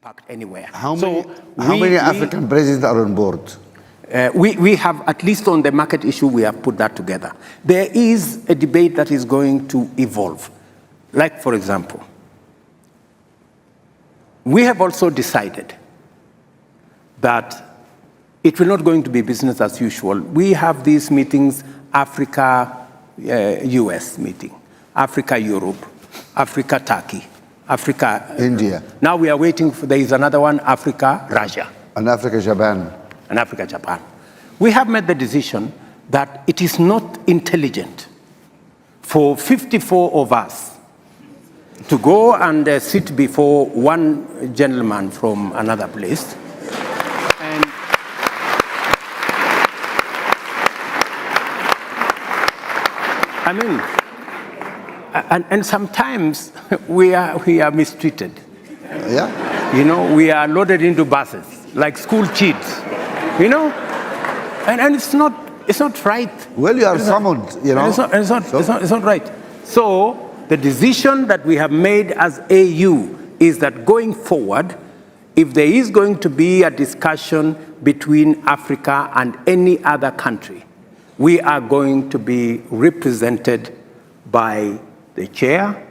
impact anywhere. How many African presidents are on board? We have, at least on the market issue, we have put that together. There is a debate that is going to evolve. Like, for example, we have also decided that it will not going to be business as usual. We have these meetings, Africa-US meeting, Africa-Europe, Africa-Turkey, Africa-India. Now we are waiting for, there is another one, Africa-Russia. And Africa-Japan. And Africa-Japan. We have made the decision that it is not intelligent for 54 of us to go and sit before one gentleman from another place. And I mean, and sometimes we are mistreated. Yeah. You know, we are loaded into buses like school kids. You know, and it's not right. Well, you are summoned, you know. It's not right. So the decision that we have made as AU is that going forward, if there is going to be a discussion between Africa and any other country, we are going to be represented by the chair,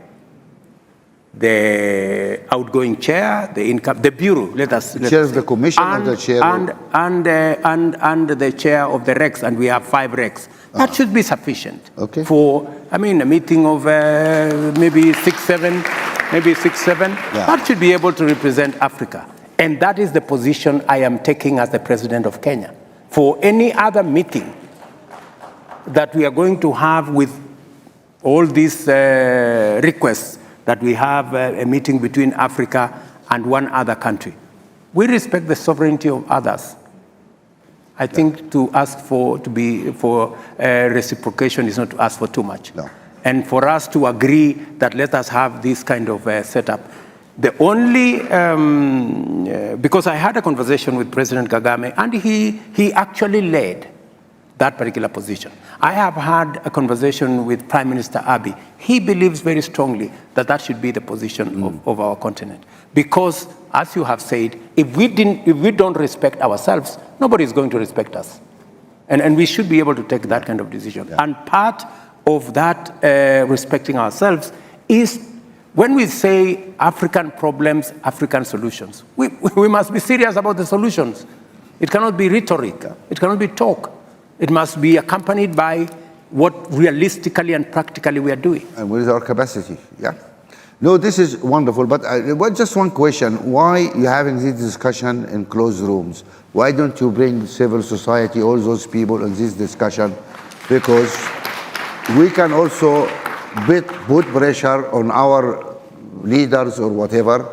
the outgoing chair, the bureau. The chair of the commission and the chair and the chair of the RECs, and we have 5 RECs. That should be sufficient for, I mean, a meeting of maybe 6, 7. Yeah. That should be able to represent Africa, and that is the position I am taking as the president of Kenya. For any other meeting that we are going to have with all these requests, that we have a meeting between Africa and one other country. We respect the sovereignty of others. I think to ask for reciprocation is not to ask for too much. No. And for us to agree that let us have this kind of setup. The only, because I had a conversation with President Kagame, and he actually led that particular position. I have had a conversation with Prime Minister Abiy. He believes very strongly that that should be the position of our continent. Because, as you have said, if we don't respect ourselves, nobody is going to respect us. And we should be able to take that kind of decision. Yeah. And part of that respecting ourselves is when we say African problems, African solutions. We must be serious about the solutions. It cannot be rhetoric. It cannot be talk. It must be accompanied by what realistically and practically we are doing. And what is our capacity? Yeah. No, this is wonderful, but just one question. Why are you having this discussion in closed rooms? Why don't you bring civil society, all those people in this discussion? Because we can also put pressure on our leaders or whatever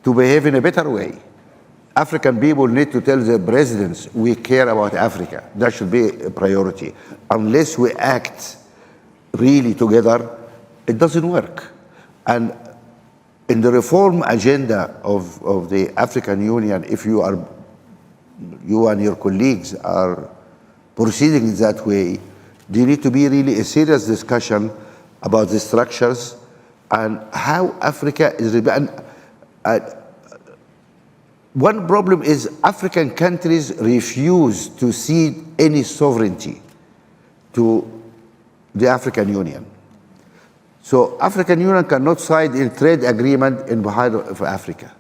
to behave in a better way. African people need to tell their presidents, we care about Africa. That should be a priority. Unless we act really together, it doesn't work. And in the reform agenda of the African Union, if you and your colleagues are proceeding in that way, there need to be really a serious discussion about the structures and how Africa is. One problem is African countries refuse to cede any sovereignty to the African Union. So African Union cannot sign a trade agreement in the heart of Africa.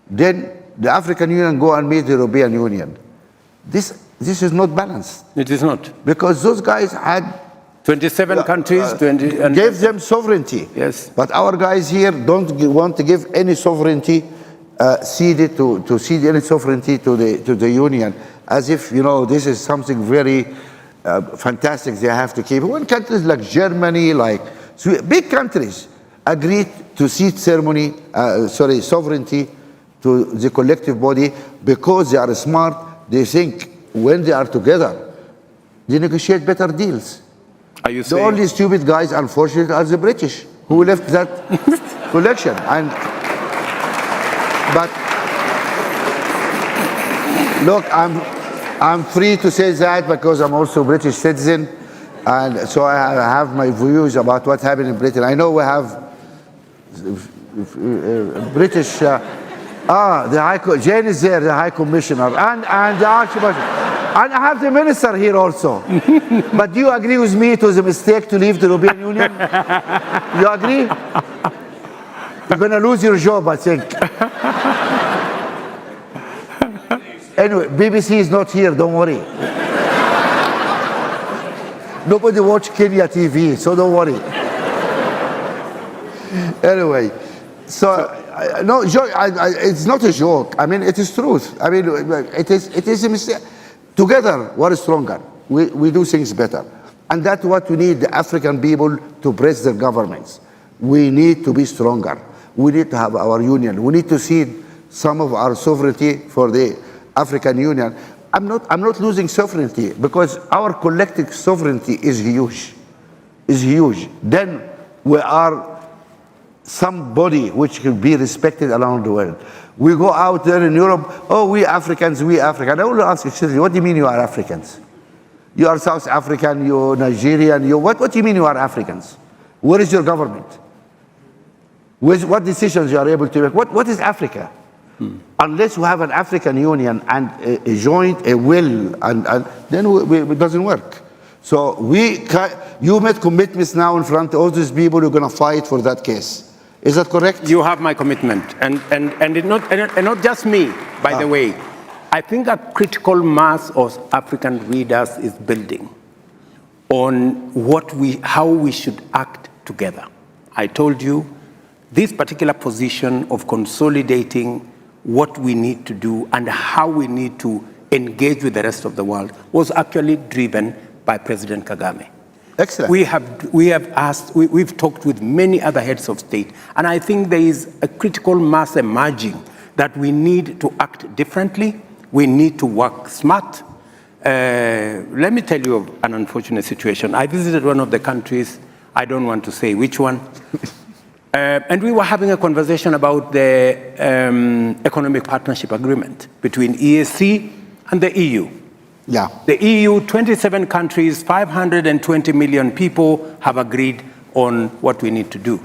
Then the African Union go and meet the European Union. This is not balanced. It is not. Because those guys had 27 countries, gave them sovereignty. Yes. But our guys here don't want to give any sovereignty, cede any sovereignty to the Union, as if, you know, this is something very fantastic they have to keep. When countries like Germany, like big countries, agreed to cede sovereignty to the collective body because they are smart, they think when they are together, they negotiate better deals. Are you saying? The only stupid guys, unfortunately, are the British, who left that collection. But look, I'm free to say that because I'm also a British citizen, and so I have my views about what happened in Britain. I know we have British Jane is there, the High Commissioner, and the Archbishop. And I have the minister here also. But do you agree with me it was a mistake to leave the European Union? You agree? You're going to lose your job, I think. Anyway, BBC is not here, don't worry. Nobody watch Kenya TV, so don't worry. Anyway, no, it's not a joke. I mean, it is truth. I mean, it is a mistake. Together, we're stronger. We do things better. And that's what we need the African people to press their governments. We need to be stronger. We need to have our union. We need to cede some of our sovereignty for the African Union. I'm not losing sovereignty because our collective sovereignty is huge. Is huge. Then we are somebody which can be respected around the world. We go out there in Europe, oh, we Africans, we African. I will ask you, what do you mean you are Africans? You are South African, you're Nigerian, what do you mean you are Africans? Where is your government? What decisions you are able to make? What is Africa? Unless we have an African Union and a joint, a will, and then it doesn't work. So you made commitments now in front of all these people who are going to fight for that case. Is that correct? You have my commitment, and not just me, by the way. I think a critical mass of African readers is building on how we should act together. I told you this particular position of consolidating what we need to do and how we need to engage with the rest of the world was actually driven by President Kagame. Excellent. We've talked with many other heads of state, and I think there is a critical mass emerging that we need to act differently. We need to work smart. Let me tell you of an unfortunate situation. I visited one of the countries, I don't want to say which one, and we were having a conversation about the economic partnership agreement between EAC and the EU. Yeah. The EU, 27 countries, 520 million people have agreed on what we need to do.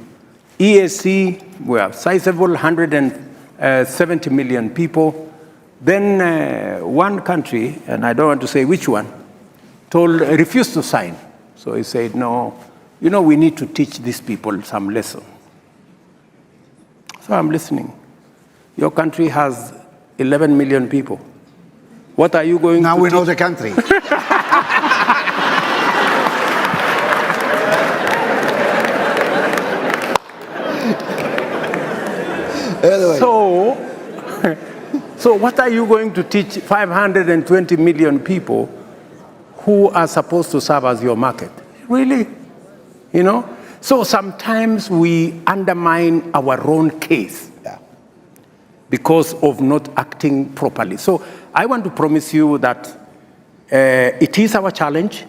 EAC, we are sizable, 170 million people. Then one country, and I don't want to say which one, refused to sign. So he said, no, we need to teach these people some lesson. So I'm listening. Your country has 11 million people. What are you going to Now we know teach? the country. Anyway. So what are you going to teach 520 million people who are supposed to serve as your market? Really? So sometimes we undermine our own case because of not acting properly. So I want to promise you that it is our challenge.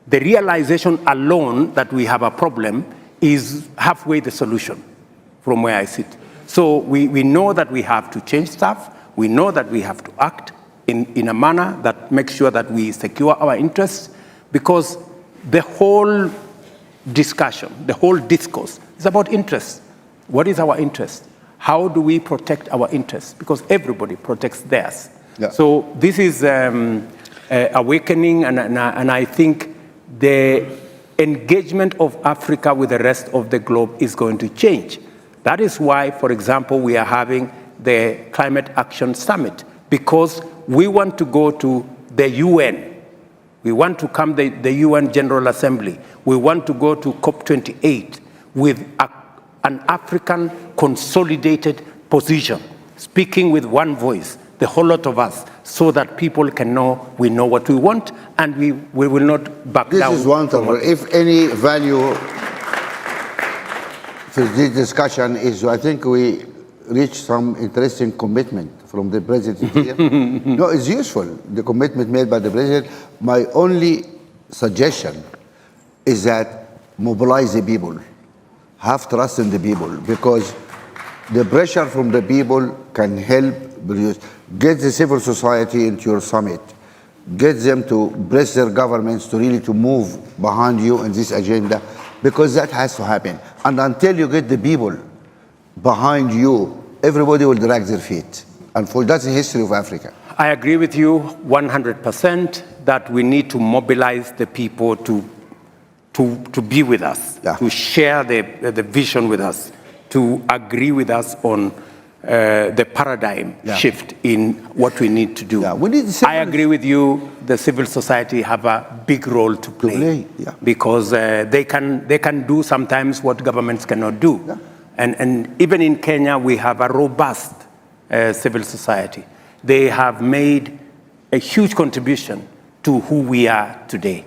The realization alone that we have a problem is halfway the solution from where I sit. So we know that we have to change stuff. We know that we have to act in a manner that makes sure that we secure our interests, because the whole discussion, the whole discourse is about interests. What is our interest? How do we protect our interests? Because everybody protects theirs. Yeah. So this is awakening, and I think the engagement of Africa with the rest of the globe is going to change. That is why, for example, we are having the Climate Action Summit, because we want to go to the UN. We want to come to the UN General Assembly. We want to go to COP28 with an African consolidated position, speaking with one voice, the whole lot of us, so that people can know we know what we want, and we will not back down. This is wonderful. If any value for this discussion is, I think we reached some interesting commitment from the president here. No, it's useful, the commitment made by the president. My only suggestion is that mobilize the people. Have trust in the people, because the pressure from the people can help produce. Get the civil society into your summit. Get them to press their governments to really to move behind you in this agenda, because that has to happen. And until you get the people behind you everybody will drag their feet. And that's the history of Africa. I agree with you 100% that we need to mobilize the people to be with us, to share the vision with us, to agree with us on the paradigm shift in what we need to do. We need I agree with you, the civil society have a big role to play, because they can do sometimes what governments cannot do. And even in Kenya, we have a robust civil society. They have made a huge contribution to who we are today.